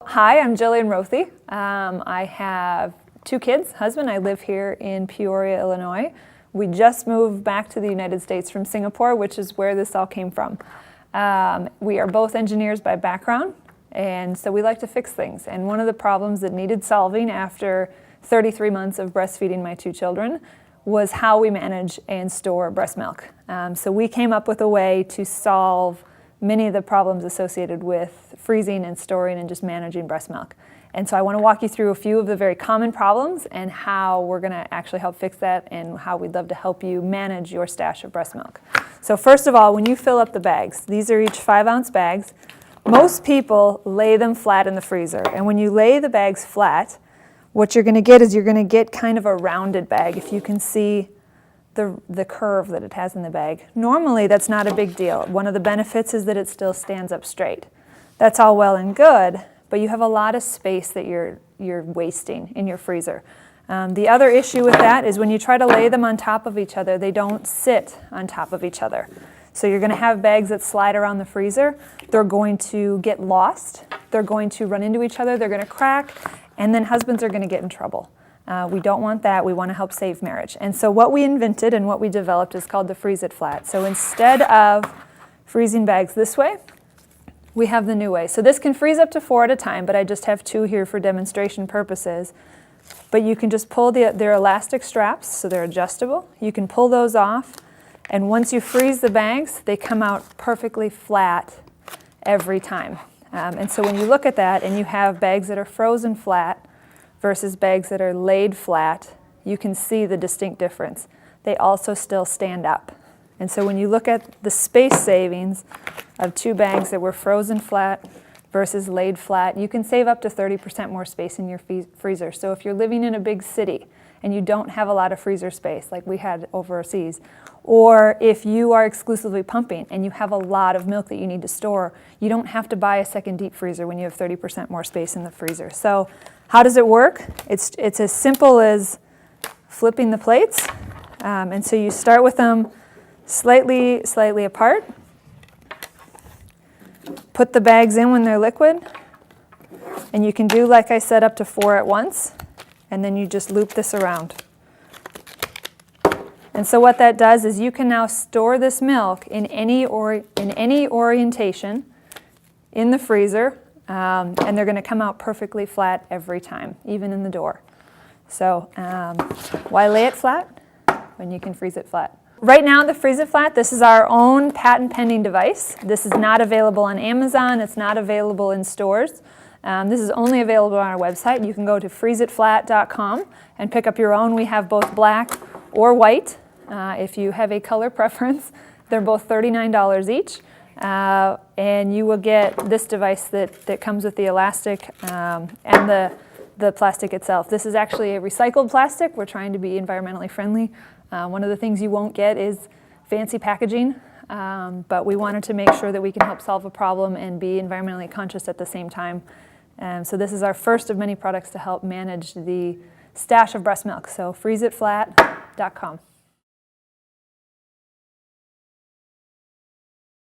Hi, I'm Jillian Rothy. I have 2 kids, husband. I live here in Peoria, Illinois. We just moved back to the United States from Singapore, which is where this all came from. We are both engineers by background, and so we like to fix things. And one of the problems that needed solving after 33 months of breastfeeding my 2 children was how we manage and store breast milk. So we came up with a way to solve many of the problems associated with freezing and storing and just managing breast milk. And so I want to walk you through a few of the very common problems and how we're going to actually help fix that and how we'd love to help you manage your stash of breast milk. So first of all, when you fill up the bags, these are each 5-ounce bags. Most people lay them flat in the freezer. And when you lay the bags flat, what you're going to get is you're going to get kind of a rounded bag, if you can see the curve that it has in the bag. Normally, that's not a big deal. One of the benefits is that it still stands up straight. That's all well and good, but you have a lot of space that you're wasting in your freezer. The other issue with that is when you try to lay them on top of each other, they don't sit on top of each other. So you're going to have bags that slide around the freezer. They're going to get lost. They're going to run into each other. They're going to crack, and then husbands are going to get in trouble. We don't want that. We want to help save marriage. And so what we invented and what we developed is called the Freeze It Flat. So instead of freezing bags this way, we have the new way. So this can freeze up to 4 at a time, but I just have 2 here for demonstration purposes. But you can just pull they're elastic straps, so they're adjustable. You can pull those off, and once you freeze the bags, they come out perfectly flat every time. And so when you look at that and you have bags that are frozen flat versus bags that are laid flat, you can see the distinct difference. They also still stand up. And so when you look at the space savings of 2 bags that were frozen flat versus laid flat, you can save up to 30% more space in your freezer. So if you're living in a big city and you don't have a lot of freezer space like we had overseas, or if you are exclusively pumping and you have a lot of milk that you need to store, you don't have to buy a second deep freezer when you have 30% more space in the freezer. So how does it work? It's as simple as flipping the plates. And so you start with them slightly apart. Put the bags in when they're liquid. And you can do, like I said, up to 4 at once. And then you just loop this around. And so what that does is you can now store this milk in any orientation in the freezer, and they're going to come out perfectly flat every time, even in the door. So why lay it flat when you can freeze it flat? Right now, the Freeze It Flat, this is our own patent pending device. This is not available on Amazon. It's not available in stores. This is only available on our website. You can go to freezeitflat.com and pick up your own. We have both black or white. If you have a color preference, they're both $39 each. And you will get this device that comes with the elastic and the plastic itself. This is actually a recycled plastic. We're trying to be environmentally friendly. One of the things you won't get is fancy packaging, but we wanted to make sure that we can help solve a problem and be environmentally conscious at the same time. So this is our first of many products to help manage the stash of breast milk. So freezeitflat.com.